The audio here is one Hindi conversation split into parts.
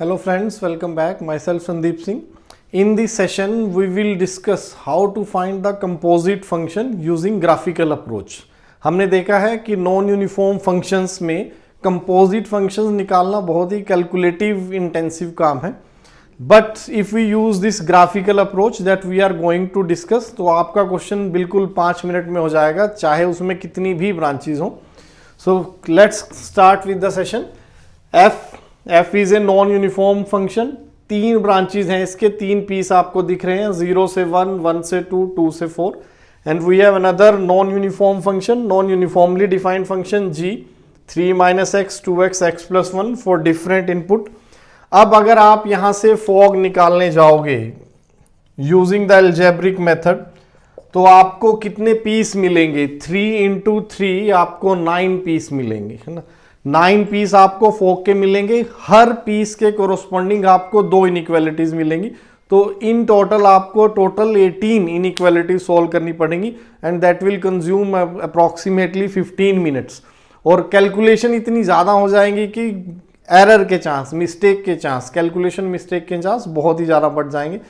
Hello friends, welcome back. Myself Sandeep Singh. In this session, we will discuss how to find the composite function using graphical approach. हमने देखा है कि नॉन यूनिफॉर्म फंक्शंस में कंपोजिट फंक्शंस निकालना बहुत ही कैलकुलेटिव इंटेंसिव काम है. But if we use this graphical approach that we are going to discuss, तो आपका क्वेश्चन बिल्कुल 5 मिनट में हो जाएगा, चाहे उसमें कितनी भी ब्रांचेज हो. So let's start with the session. F is a non uniform function. 3 branches हैं इसके, 3 पीस आपको दिख रहे हैं, 0 से 1, 1 से 2, 2 से 4. And we have another non uniform function, non uniformly defined function g, 3 - x, 2x, x + 1 for different input. अब अगर आप यहां से फॉग निकालने जाओगे यूजिंग द अलजेब्रिक मेथड, तो आपको कितने पीस मिलेंगे? 3 × 3 आपको 9 पीस मिलेंगे, है ना. 9 पीस आपको फॉग के मिलेंगे. हर पीस के कोरोस्पॉन्डिंग आपको 2 इनइक्वालिटीज मिलेंगी. तो इन टोटल आपको 18 इनइक्वालिटी सॉल्व करनी पड़ेंगी and that will consume approximately 15 minutes. और कैलकुलेशन इतनी ज़्यादा हो जाएंगी कि एरर के चांस, मिस्टेक के चांस, कैलकुलेशन मिस्टेक के चांस बहुत ही ज़्यादा बढ़ जाएंगे.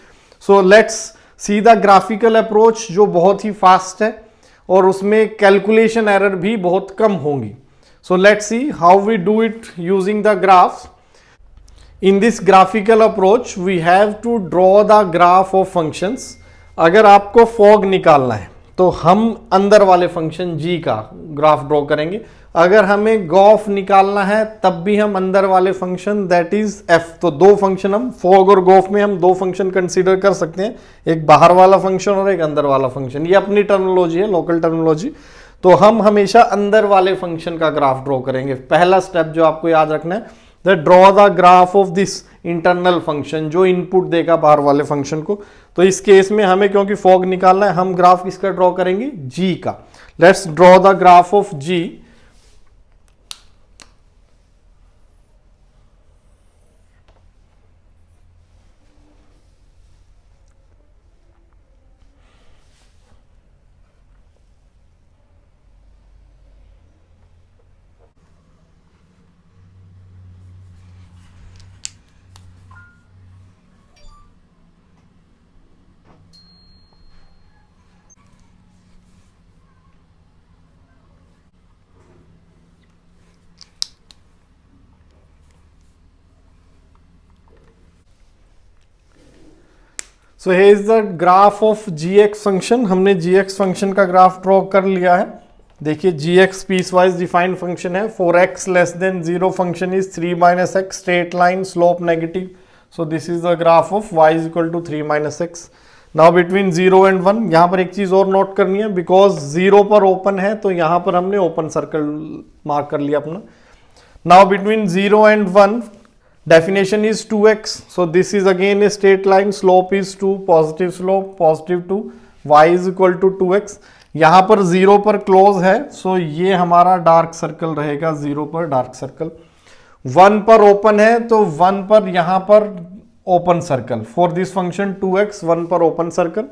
So let's see the graphical approach, जो बहुत ही फास्ट है और उसमें कैलकुलेशन एरर भी बहुत कम होंगी. So let's see how we do it using the graphs. In this graphical approach, we have to draw the graph of functions. अगर आपको fog निकालना है तो हम अंदर वाले फंक्शन g का ग्राफ ड्रॉ करेंगे. अगर हमें गॉफ निकालना है तब भी हम अंदर वाले फंक्शन दैट इज f. तो 2 फंक्शन, हम फॉग और गॉफ में हम 2 फंक्शन कंसीडर कर सकते हैं, एक बाहर वाला फंक्शन और एक अंदर वाला फंक्शन. ये अपनी टर्मिनोलॉजी है, लोकल टर्मिनोलॉजी. तो हम हमेशा अंदर वाले फंक्शन का ग्राफ ड्रॉ करेंगे. पहला स्टेप जो आपको याद रखना है, the draw the graph of this internal function, जो इनपुट देगा बाहर वाले फंक्शन को. तो इस केस में हमें क्योंकि फॉग निकालना है, हम ग्राफ किसका ड्रॉ करेंगे? जी का. Let's draw the graph of G. So here is the graph of gx function. हमने gx फंक्शन का ग्राफ ड्रॉ कर लिया है. देखिए gx piecewise defined function है. 4x < 0 function is 3 - x, straight line, slope negative. So this is the graph of y = 3 - x. Now between 0 and 1, यहाँ पर एक चीज और नोट करनी है, बिकॉज 0 पर ओपन है तो यहाँ पर हमने ओपन सर्कल मार्क कर लिया अपना. Now between 0 and 1, definition is 2x, so this is again a straight line, slope is 2, positive slope, +2, y = 2x. यहाँ पर 0 पर क्लोज है, so ये हमारा डार्क सर्कल रहेगा. 0 पर डार्क सर्कल. 1 पर ओपन है तो 1 पर यहाँ पर open circle. For this function 2x, 1 पर open circle.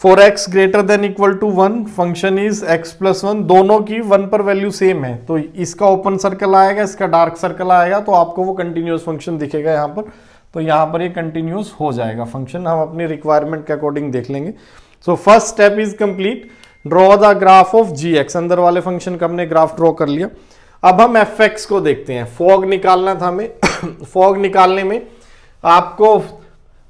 4x > 1, function is x + 1. दोनों की 1 पर वैल्यू सेम है, तो इसका ओपन सर्कल आएगा, इसका डार्क सर्कल आएगा, तो आपको वो कंटिन्यूअस फंक्शन दिखेगा यहाँ पर. तो यहाँ पर ये कंटिन्यूअस हो जाएगा फंक्शन. हम अपनी रिक्वायरमेंट के अकॉर्डिंग देख लेंगे. So first step is complete. Draw the graph of gx. अंदर वाले फंक्शन का हमने ग्राफ ड्रॉ कर लिया. अब हम fx को देखते हैं. फॉग निकालना था हमें. फॉग निकालने में आपको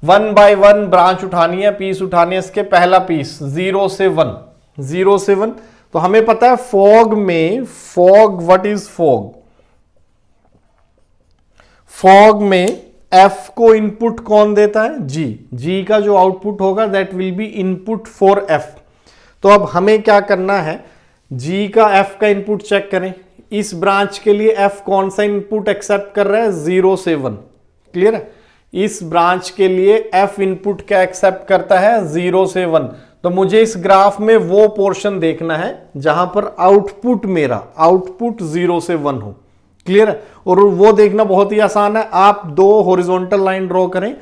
1 by 1 ब्रांच उठानी है, पीस उठानी है. इसके पहला पीस 0 से 1, 0 से 1. तो हमें पता है फॉग में, fog, what is fog? Fog में f को इनपुट कौन देता है? g का जो आउटपुट होगा that will be input for f. तो अब हमें क्या करना है, g का f का इनपुट चेक करें. इस ब्रांच के लिए f कौन सा इनपुट एक्सेप्ट कर रहा है? 0 से 1. क्लियर है? इस ब्रांच के लिए f इनपुट क्या एक्सेप्ट करता है? 0 से 1. तो मुझे इस ग्राफ में वो पोर्शन देखना है जहां पर आउटपुट, मेरा आउटपुट 0 से 1 हो. क्लियर है? और वो देखना बहुत ही आसान है. आप 2 हॉरिजॉन्टल लाइन ड्रॉ करें,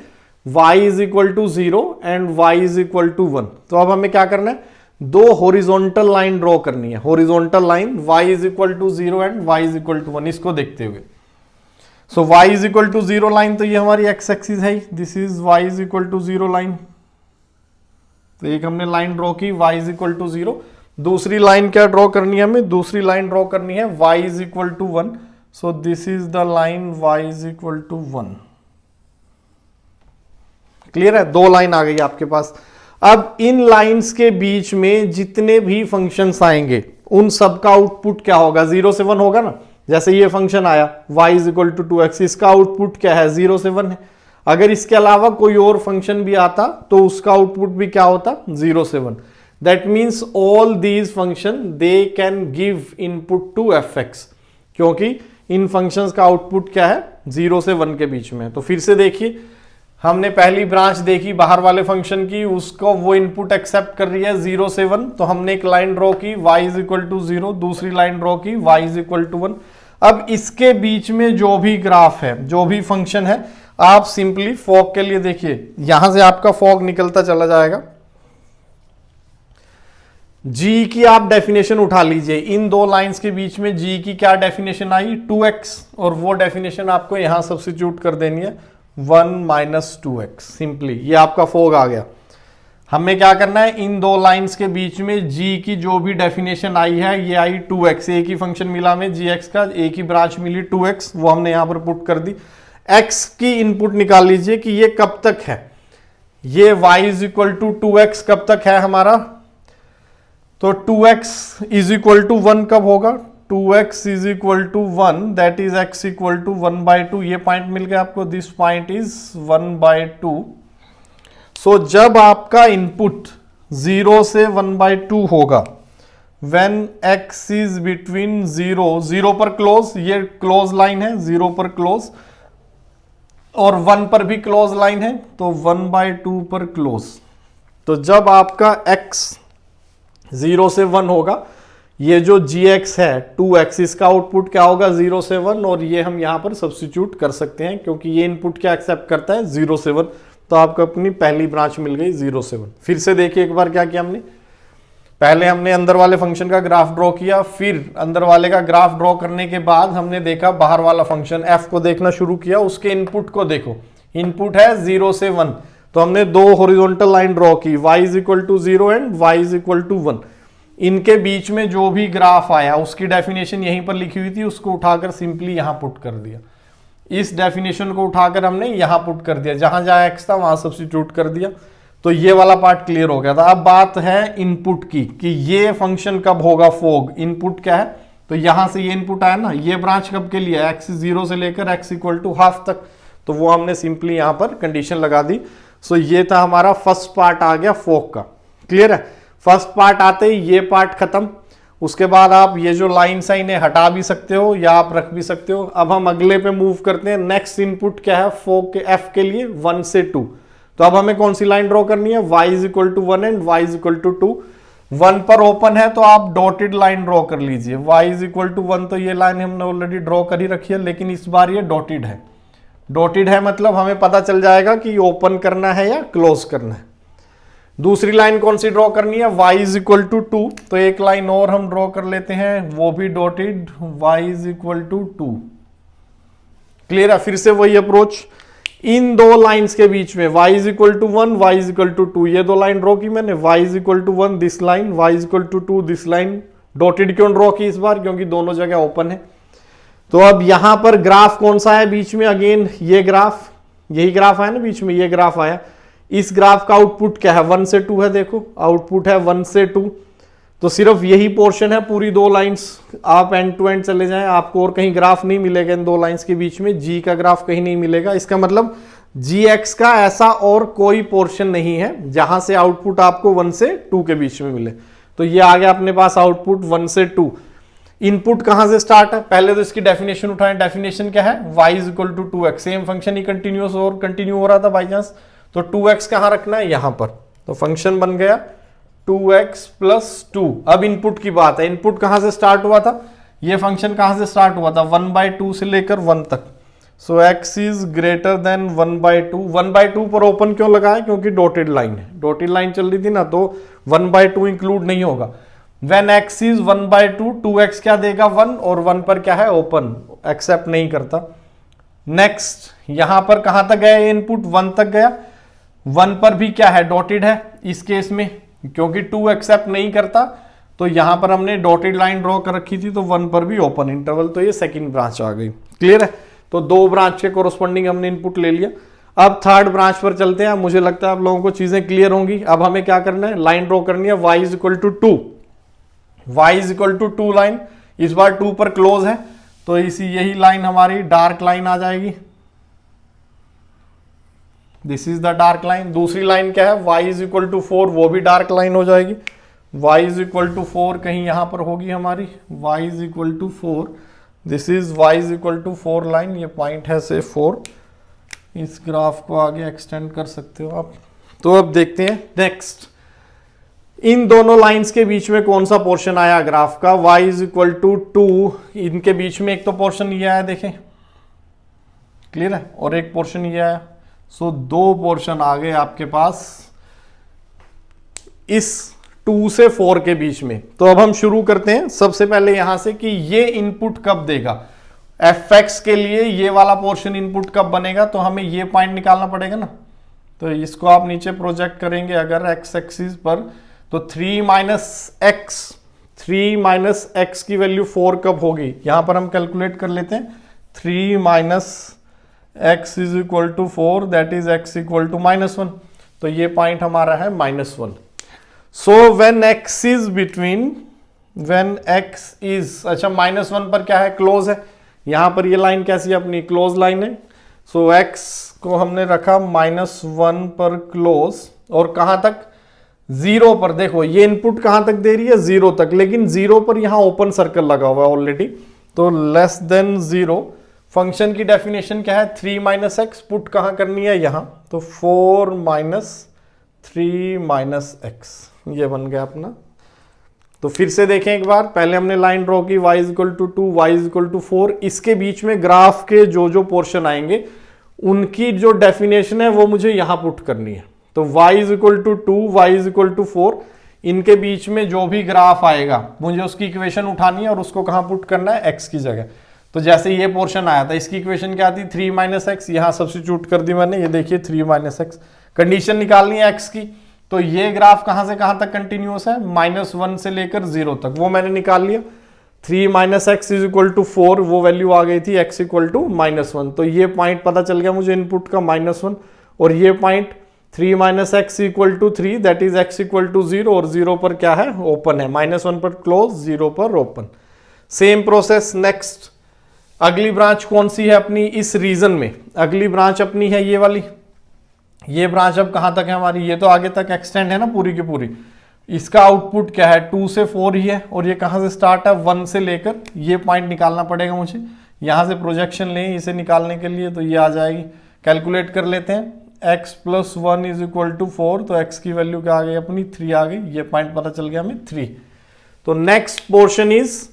y = 0 एंड y = 1. तो अब हमें क्या करना है? 2 हॉरिजॉन्टल लाइन ड्रॉ करनी है. Horizontal line y = 0 and y = 1, इसको देखते हुए. So y is equal to 0 line, तो ये हमारी x एक्सिस है, this is y is equal to 0 line. तो एक हमने लाइन ड्रॉ की y इज इक्वल टू 0। दूसरी लाइन क्या ड्रॉ करनी है हमें? दूसरी लाइन ड्रॉ करनी है y is equal to 1। So this is the line y is equal to 1। Clear है? दो लाइन आ गई आपके पास। अब इन लाइंस के बीच में जितने भी फंक्शंस आएंगे उन सब का आउटपुट क्या होगा? 0 से 1 होगा ना। जैसे ये फंक्शन आया y is equal to 2x, इसका आउटपुट क्या है? 0 से 1 है। अगर इसके अलावा कोई और फंक्शन भी आता तो उसका आउटपुट भी क्या होता? 0 से 1। That means all these function they can give input to fx, क्योंकि इन फंक्शंस का आउटपुट क्या है? 0 से 1 के बीच में। तो फिर से देखिए, हमने पहली ब्रांच देखी बाहर वाले फंक्शन की, उसको वो इनपुट एक्सेप्ट कर रही है 0 से 1, तो हमने एक लाइन ड्रॉ की y इज इक्वल टू 0, दूसरी लाइन ड्रॉ की y इज इक्वल टू 1। अब इसके बीच में जो भी ग्राफ है, जो भी फंक्शन है, आप सिंपली फॉग के लिए देखिए, यहां से आपका फॉग निकलता चला जाएगा। g की आप डेफिनेशन उठा लीजिए, इन दो लाइंस के बीच में g की क्या डेफिनेशन आई? 2x, और वो डेफिनेशन आपको यहां सब्स्टिट्यूट कर देनी है 1 माइनस 2x। सिंपली ये आपका फॉग आ गया। हमें क्या करना है? इन दो लाइंस के बीच में g की जो भी डेफिनेशन आई है, ये आई 2x, एक ही फंक्शन मिला हमें gx का, एक ही ब्रांच मिली 2x, वो हमने यहां पर पुट कर दी। x की इनपुट निकाल लीजिए कि ये कब तक है। ये y is equal to 2x कब तक है हमारा? तो 2x इज इक्वल टू 1 कब होगा? 2x is equal to 1, that is x equal to 1/2। ये पॉइंट मिल गया आपको, दिस पॉइंट इज 1/2। सो जब आपका इनपुट 0 से 1/2 होगा, व्हेन x इज बिटवीन 0 पर क्लोज, ये क्लोज लाइन है, 0 पर क्लोज, और 1 पर भी क्लोज लाइन है, तो 1/2 पर क्लोज। तो जब आपका x 0 से 1 होगा, ये जो gx है 2x, इसका आउटपुट क्या होगा? 0 से 1, और ये हम यहां पर सब्स्टिट्यूट कर सकते हैं क्योंकि ये इनपुट क्या एक्सेप्ट करता है? 0 से 1। तो आपको अपनी पहली ब्रांच मिल गई 0 से 1। फिर से देखिए एक बार क्या किया हमने। पहले हमने अंदर वाले फंक्शन का ग्राफ ड्रॉ किया, फिर अंदर वाले का ग्राफ ड्रॉ करने के बाद हमने देखा बाहर वाला फंक्शन f को देखना शुरू किया, उसके इनपुट को देखो। इनपुट है 0 से 1, तो हमने दो हॉरिजॉन्टल लाइन ड्रॉ की, y is equal to 0 and y is equal to 1। इनके बीच में जो भी ग्राफ आया उसकी डेफिनेशन यहीं पर लिखी हुई थी, उसको उठाकर सिंपली यहां पुट कर दिया। इस डेफिनेशन को उठाकर हमने यहां पुट कर दिया, जहां जहां x था वहां सब्स्टिट्यूट कर दिया। तो ये वाला पार्ट क्लियर हो गया था। अब बात है इनपुट की, कि ये फंक्शन कब होगा फॉग। इनपुट क्या है? तो यहां से ये इनपुट आया ना, ये ब्रांच कब के लिए? x 0 से लेकर x इक्वल टू हाफ तक। तो वो हमने सिंपली यहां पर कंडीशन लगा दी। सो ये था हमारा फर्स्ट पार्ट आ गया फॉग का। क्लियर है? फर्स्ट पार्ट आते ही ये पार्ट खत्म। उसके बाद आप ये जो लाइन्स है इन्हें हटा भी सकते हो या आप रख भी सकते हो। अब हम अगले पे मूव करते हैं। नेक्स्ट इनपुट क्या है फॉग के f के लिए? 1 से 2। तो अब हमें कौन सी लाइन ड्रॉ करनी है? y is equal to 1 and y is equal to 2। 1 पर ओपन है तो आप डॉटेड लाइन ड्रॉ कर लीजिए। y इज इक्वल टू 1, तो ये लाइन हमने ऑलरेडी ड्रॉ कर ही रखी है, लेकिन इस बार ये डॉटेड है। डॉटेड है मतलब हमें पता चल जाएगा कि ओपन करना है या क्लोज करना है। दूसरी लाइन कौन सी ड्रॉ करनी है? y इज इक्वल टू 2, तो एक लाइन और हम ड्रॉ कर लेते हैं, वो भी dotted, y is equal to 2। Clear है? फिर से वही अप्रोच, इन दो लाइंस के बीच में y is equal to 1, y is equal to 2, ये दो लाइन ड्रॉ की मैंने। y is equal to 1 this line, y is equal to 2 this line. Dotted क्यों ड्रॉ की इस बार? क्योंकि दोनों जगह ओपन है। तो अब यहां पर ग्राफ कौन सा है बीच में? अगेन ये ग्राफ, यही ग्राफ आया ना बीच में, ये ग्राफ आया। इस ग्राफ का आउटपुट क्या है? 1 से 2 है। देखो आउटपुट है 1 से 2, तो सिर्फ यही पोर्शन है, पूरी दो लाइंस। आप एंड टू एंड चले जाएं, आपको और कहीं ग्राफ नहीं मिलेगा इन दो लाइंस के बीच में। जी का ग्राफ कहीं नहीं मिलेगा। इसका मतलब gx का ऐसा और कोई पोर्शन नहीं है जहां से आउटपुट आपको 1 से 2 के बीच में मिले। तो ये आ गया अपने पास आउटपुट 1 से 2। इनपुट कहां से स्टार्ट है? पहले तो इसकी डेफिनेशन उठाएं। डेफिनेशन क्या है? y is equal to 2x। Same function ही कंटिन्यूअस और कंटिन्यू हो रहा था बाई चांस, तो 2x कहां रखना है? यहां पर। तो फंक्शन बन गया 2x प्लस 2। अब इनपुट की बात है। इनपुट कहां से स्टार्ट हुआ था? ये फंक्शन कहां से स्टार्ट हुआ था? 1/2 से लेकर 1 तक। सो x इज ग्रेटर देन 1/2। 1/2 पर ओपन क्यों लगा है? क्योंकि डॉटेड लाइन है। डॉटेड लाइन चल रही थी ना, तो 1/2 इंक्लूड नहीं होगा। When x इज 1/2, 2x क्या देगा? 1, और 1 पर क्या है? ओपन, एक्सेप्ट नहीं करता। नेक्स्ट यहां पर कहां तक गया इनपुट, 1 तक गया, 1 पर भी क्या है, डॉटेड है इस केस में, क्योंकि 2 एक्सेप्ट नहीं करता तो यहां पर हमने डॉटेड लाइन ड्रॉ कर रखी थी, तो 1 पर भी ओपन इंटरवल, तो ये सेकंड ब्रांच आ गई। क्लियर है, तो 2 ब्रांच के कोरोस्पोंडिंग हमने इनपुट ले लिया। अब थर्ड ब्रांच पर चलते हैं, मुझे लगता है आप लोगों को चीजें क्लियर होंगी। अब हमें क्या करना है, लाइन ड्रॉ करनी है y is equal to 2, y is equal to 2 line, इस बार 2 पर क्लोज है, तो इसी यही लाइन हमारी डार्क लाइन आ जाएगी, this is the dark line. दूसरी लाइन क्या है, y इज इक्वल टू 4, वो भी डार्क लाइन हो जाएगी, y इज इक्वल टू 4 कहीं यहां पर होगी हमारी, y is equal to 4, this is y is equal to 4 line, ये पॉइंट है से 4, इस ग्राफ को आगे एक्सटेंड कर सकते हो आप। तो अब देखते हैं नेक्स्ट, इन दोनों लाइंस के बीच में कौन सा पोर्शन आया ग्राफ का, y इज इक्वल टू 2, इनके बीच में एक तो पोर्शन ये आया, देखें क्लियर है, और एक पोर्शन ये आया, सो 2 पोर्शन आ गए आपके पास इस 2 से 4 के बीच में। तो अब हम शुरू करते हैं सबसे पहले यहां से कि ये इनपुट कब देगा, fx के लिए ये वाला पोर्शन इनपुट कब बनेगा, तो हमें ये पॉइंट निकालना पड़ेगा ना, तो इसको आप नीचे प्रोजेक्ट करेंगे अगर x एक्सिस पर, तो 3 माइनस एक्स की वैल्यू 4 कब होगी, यहां पर हम कैलकुलेट कर लेते हैं, 3 minus x is equal to 4, that is x equal to -1, तो ये पॉइंट हमारा है -1। So when x is between, when x is, अच्छा -1 पर क्या है, क्लोज है, यहां पर ये लाइन कैसी है अपनी, क्लोज लाइन है, सो x को हमने रखा -1 पर क्लोज, और कहां तक, 0 पर। देखो ये इनपुट कहां तक दे रही है, 0 तक, लेकिन 0 पर यहां ओपन सर्कल लगा हुआ है ऑलरेडी, तो लेस देन 0। फंक्शन की डेफिनेशन क्या है, 3 माइनस एक्स, पुट कहां करनी है, यहां, तो 4 माइनस 3 माइनस एक्स, ये बन गया अपना। तो फिर से देखें एक बार, पहले हमने लाइन ड्रॉ की y is equal to 2, y is equal to 4, इसके बीच में ग्राफ के जो जो पोर्शन आएंगे उनकी जो डेफिनेशन है वो मुझे यहां पुट करनी है। तो y is equal to 2, y is equal to 4, इनके बीच में जो भी ग्राफ आएगा मुझे उसकी इक्वेशन उठानी है और उसको कहां पुट करना है, x की जगह। तो जैसे ये पोर्शन आया था, इसकी इक्वेशन क्या थी, 3 माइनस एक्स, यहां सब्स्टिट्यूट कर दी मैंने, ये देखिए 3 माइनस एक्स, कंडीशन निकालनी है x की, तो ये ग्राफ कहां से कहां तक कंटिन्यूअस है, -1 से लेकर 0 तक, वो मैंने निकाल लिया। 3 minus x is equal to 4, वो वैल्यू आ गई थी x इक्वल टू -1, तो ये पॉइंट पता चल गया मुझे इनपुट का -1, और ये point 3 minus x equal to 3, that is x equal to 0, और 0 पर क्या है, ओपन है, -1 पर क्लोज, 0 पर ओपन। सेम प्रोसेस नेक्स्ट, अगली ब्रांच कौन सी है अपनी इस रीजन में, अगली ब्रांच अपनी है ये वाली, ये ब्रांच अब कहां तक है हमारी, ये तो आगे तक एक्सटेंड है ना पूरी की पूरी, इसका आउटपुट क्या है, 2 से 4 ही है, और ये कहां से स्टार्ट है, 1 से लेकर, ये पॉइंट निकालना पड़ेगा मुझे, यहां से प्रोजेक्शन लें इसे निकालने के लिए, तो ये आ जाएगी, कैलकुलेट कर लेते हैं, x plus 1 is equal to 4, तो x की वैल्यू क्या आ गई अपनी, 3 आ गई, ये पॉइंट पता चल गया हमें 3। तो नेक्स्ट पोर्शन इज,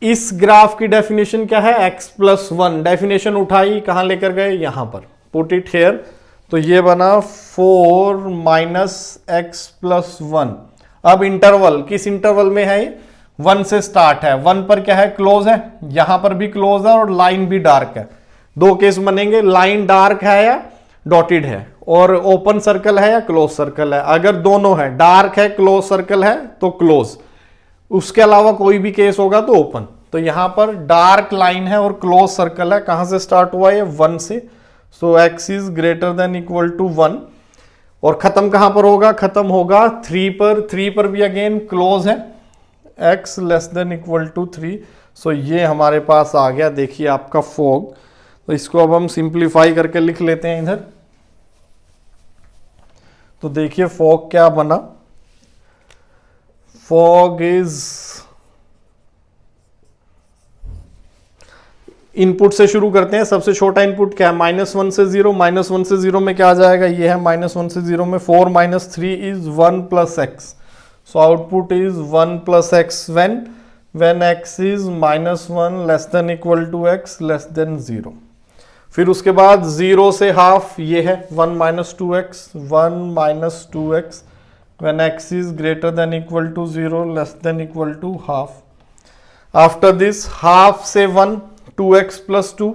इस ग्राफ की डेफिनेशन क्या है, x प्लस 1, डेफिनेशन उठाई, कहां लेकर गए, यहां पर, पुट इट हेयर, तो ये बना 4 माइनस एक्स प्लस 1। अब इंटरवल किस इंटरवल में है, 1 से स्टार्ट है, 1 पर क्या है, क्लोज है, यहां पर भी क्लोज है और लाइन भी डार्क है। 2 केस बनेंगे, लाइन डार्क है या डॉटेड है, और ओपन सर्कल है या क्लोज सर्कल है। अगर दोनों है, डार्क है क्लोज सर्कल है तो क्लोज, उसके अलावा कोई भी केस होगा तो ओपन। तो यहां पर डार्क लाइन है और क्लोज सर्कल है, कहां से स्टार्ट हुआ है, 1 से, so x is greater than equal to 1, और खत्म कहां पर होगा, खत्म होगा 3 पर, 3 पर भी अगेन क्लोज है, x less than equal to 3, so ये हमारे पास आ गया, देखिए आपका फॉग। तो इसको अब हम सिंप्लीफाई करके लिख लेते हैं इधर, तो देखिए फॉग क्या बना, फॉग इज, इनपुट से शुरू करते हैं, सबसे छोटा इनपुट क्या है, -1 से 0, -1 से 0 में क्या आ जाएगा, ये है -1 से 0 में 4 minus 3 is 1 plus x, so output is 1 plus x when x is -1 less than equal to x less than 0। फिर उसके बाद 0 से हाफ, ये है 1 minus 2x, 1 minus 2x when x is greater than equal to 0 less than equal to half. After this half से 1, 2x plus 2,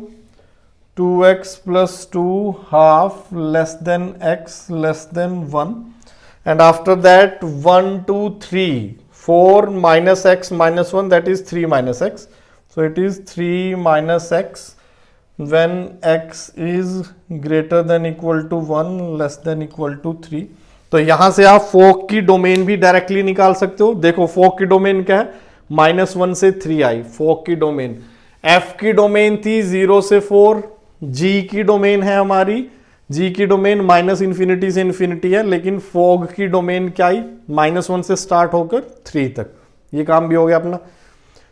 2x plus 2 half less than x less than 1, and after that 1 2 3 4 minus x minus 1, that is 3 minus x. So it is 3 minus x when x is greater than equal to 1 less than equal to 3. तो यहां से आप फोक की डोमेन भी डायरेक्टली निकाल सकते हो. देखो फोक की डोमेन क्या है, -1 से 3 आई फोक की डोमेन. f की डोमेन थी 0 से 4. g की डोमेन है हमारी, g की डोमेन -∞ से इन्फिनिटी है, लेकिन फोग की डोमेन क्या आई, -1 से स्टार्ट होकर 3 तक. ये काम भी हो गया अपना.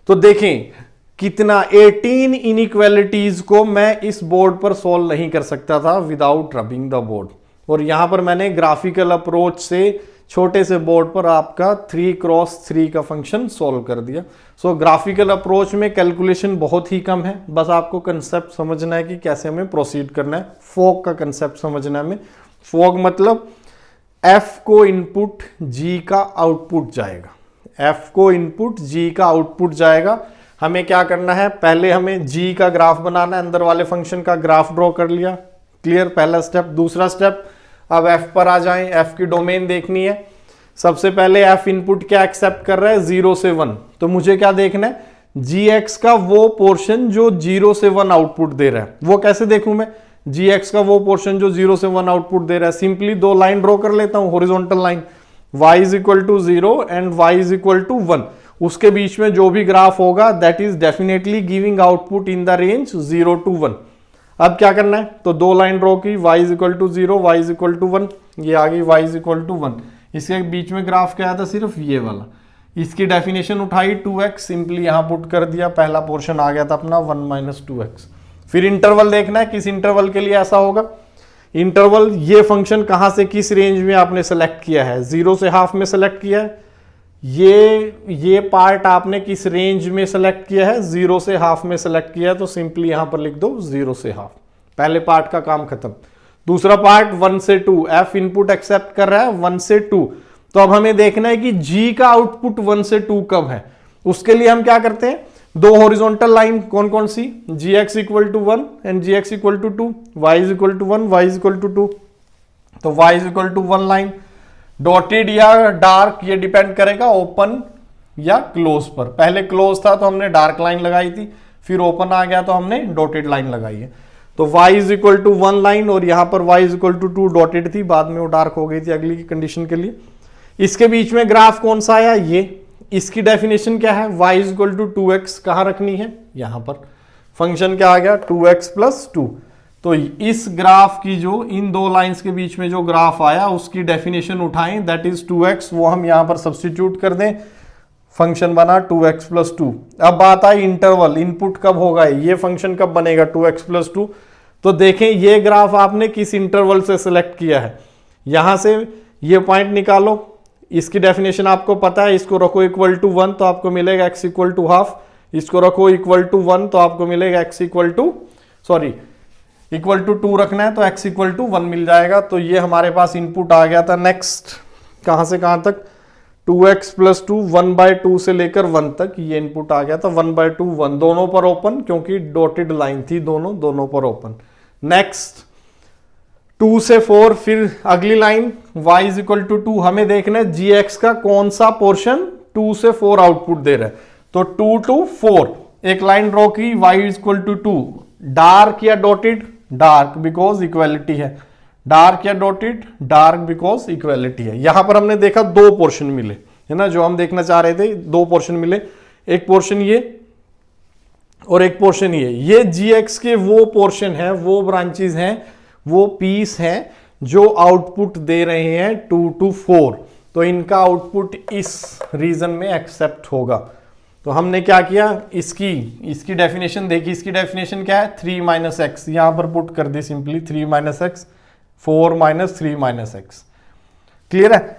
तो देखें कितना 18 इनइक्वालिटीज को मैं इस बोर्ड पर सॉल्व नहीं कर सकता था विदाउट रबिंग द बोर्ड. और यहां पर मैंने ग्राफिकल अप्रोच से छोटे से बोर्ड पर आपका 3x3 का फंक्शन सॉल्व कर दिया. सो ग्राफिकल अप्रोच में कैलकुलेशन बहुत ही कम है, बस आपको कंसेप्ट समझना है कि कैसे हमें प्रोसीड करना है. फोक का कंसेप्ट समझना है हमें. फोक मतलब f को इनपुट g का आउटपुट जाएगा. f को इनपुट g का आउटपुट जाएगा. हमें क्या करना है, पहले हमें g का ग्राफ बनाना है, अंदर वाले फंक्शन का ग्राफ ड्रॉ कर लिया. क्लियर, पहला स्टेप. दूसरा स्टेप, अब f पर आ जाएं, f की डोमेन देखनी है. सबसे पहले f इनपुट क्या एक्सेप्ट कर रहा है, 0 से 1. तो मुझे क्या देखना है, gx का वो पोर्शन जो 0 से 1 आउटपुट दे रहा है. वो कैसे देखूं मैं, gx का वो पोर्शन जो 0 से 1 आउटपुट दे रहा है. सिंपली दो लाइन ड्रॉ कर लेता हूं, horizontal line, y is equal to 0 and y is equal to 1. उसके बीच में जो भी ग्राफ होगा that is definitely giving output in the range 0 to 1. अब क्या करना है, तो दो लाइन ड्रॉ की, y is equal to 0, y is equal to 1. ये आ गई y इज इक्वल टू 1. इसके बीच में ग्राफ क्या था, सिर्फ ये वाला. इसकी डेफिनेशन उठाई 2x, सिंपली यहां पुट कर दिया. पहला पोर्शन आ गया था अपना 1 माइनस 2x. फिर इंटरवल देखना है, किस इंटरवल के लिए ऐसा होगा. इंटरवल ये फंक्शन कहां से किस रेंज में आपने सेलेक्ट किया है, 0 से हाफ में सेलेक्ट किया है. ये पार्ट आपने किस रेंज में सेलेक्ट किया है, 0 से हाफ में सेलेक्ट किया है. तो सिंपली यहां पर लिख दो 0 से हाफ. पहले पार्ट का काम खत्म. दूसरा पार्ट 1 से 2, f इनपुट एक्सेप्ट कर रहा है 1 से 2. तो अब हमें देखना है कि g का आउटपुट 1 से 2 कब है. उसके लिए हम क्या करते हैं, दो हॉरिजॉन्टल लाइन कौन कौन सी, gx equal to 1 and gx equal to 2, y is equal to 1, y is equal to 2. तो y is equal to 1 line. Dotted या डार्क ये डिपेंड करेगा ओपन या क्लोज पर. पहले क्लोज था तो हमने डार्क लाइन लगाई थी, फिर ओपन आ गया तो हमने डॉटेड लाइन लगाई है. तो y is equal to 1 line और यहां पर y is equal to 2 dotted थी, बाद में वो डार्क हो गई थी अगली की कंडीशन के लिए. इसके बीच में ग्राफ कौन सा आया, ये. इसकी डेफिनेशन क्या है, y is equal to 2x कहां रखनी है, यहां पर. फंक्शन क्या आ गया, 2x प्लस 2. तो इस ग्राफ की जो इन दो लाइंस के बीच में जो ग्राफ आया उसकी डेफिनेशन उठाएं, दैट इज 2x. वो हम यहां पर सब्स्टिट्यूट कर दें, फंक्शन बना 2x प्लस 2. अब बात आई इंटरवल, इनपुट कब होगा, ये फंक्शन कब बनेगा 2x प्लस 2. तो देखें ये ग्राफ आपने किस इंटरवल से सिलेक्ट किया है. यहां से ये पॉइंट निकालो, इसकी डेफिनेशन आपको पता है. इसको रखो इक्वल टू 1 तो आपको मिलेगा x इक्वल टू हाफ. इसको रखो इक्वल टू 1 तो आपको मिलेगा x equal to equal to 2 रखना है तो x इक्वल टू 1 मिल जाएगा. तो ये हमारे पास इनपुट आ गया था. नेक्स्ट कहां से कहां तक, 2x प्लस 2 1/2 से लेकर 1 तक ये इनपुट आ गया था. 1/2 1 दोनों पर ओपन, क्योंकि डॉटेड लाइन थी, दोनों पर ओपन. नेक्स्ट 2 से 4, फिर अगली line y is equal to 2. हमें देखना है gx का कौन सा पोर्शन 2 से 4 आउटपुट दे रहा है. तो 2 to 4 एक लाइन ड्रॉ की, y is equal to 2. Dark या डॉटेड, डार्क बिकॉज इक्वालिटी है. डार्क या डॉटेड, डार्क बिकॉज इक्वालिटी है. यहां पर हमने देखा दो पोर्शन मिले है ना, जो हम देखना चाह रहे थे. दो पोर्शन मिले, एक पोर्शन ये और एक पोर्शन ये gx के वो पोर्शन है, वो ब्रांचेस हैं, वो पीस हैं जो आउटपुट दे रहे हैं 2 to 4. तो इनका आउटपुट इस रीजन में एक्सेप्ट होगा. तो हमने क्या किया, इसकी डेफिनेशन देखी. इसकी डेफिनेशन क्या है, 3 माइनस एक्स. यहां पर पुट कर दी simply 3 minus x, 4 minus 3 minus x. Clear है.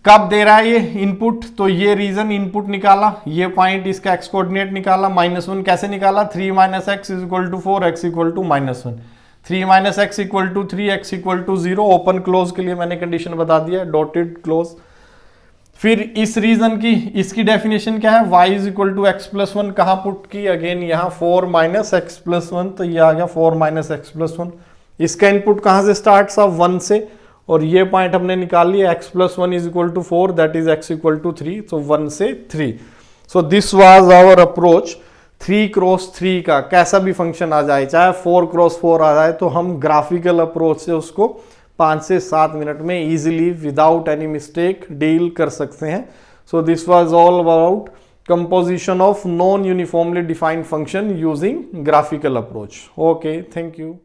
कब दे रहा है ये इनपुट, तो ये रीजन इनपुट निकाला, ये पॉइंट इसका एक्स कोऑर्डिनेट निकाला. -1 कैसे निकाला, 3 minus x is equal to 4, x equal to -1. 3 minus x equal to 3, x equal to 0. Open close के लिए मैंने कंडीशन बता दिया, डॉटेड क्लोज. फिर इस रीजन की इसकी डेफिनेशन क्या है, y is equal to x plus one, कहाँ पुट की, अगेन यहाँ 4 माइनस एक्स प्लस वन, तो ये आ गया 4 माइनस एक्स प्लस वन। इसका इनपुट कहाँ से स्टार्ट था, 1 से, और ये पॉइंट हमने निकाल लिया x plus one is equal to 4, that is x equal to 3, तो 1 से 3। So this was our approach 3 cross 3 का, कैसा भी फंक्शन आ जाए, चाहे 4 क्रॉस 4 आ जाए, तो हम ग्राफिकल अप्रोच से उसको 5 से 7 मिनट में easily without any mistake deal कर सकते हैं। सो this was all about composition of non uniformly defined function using graphical approach. Okay, thank you.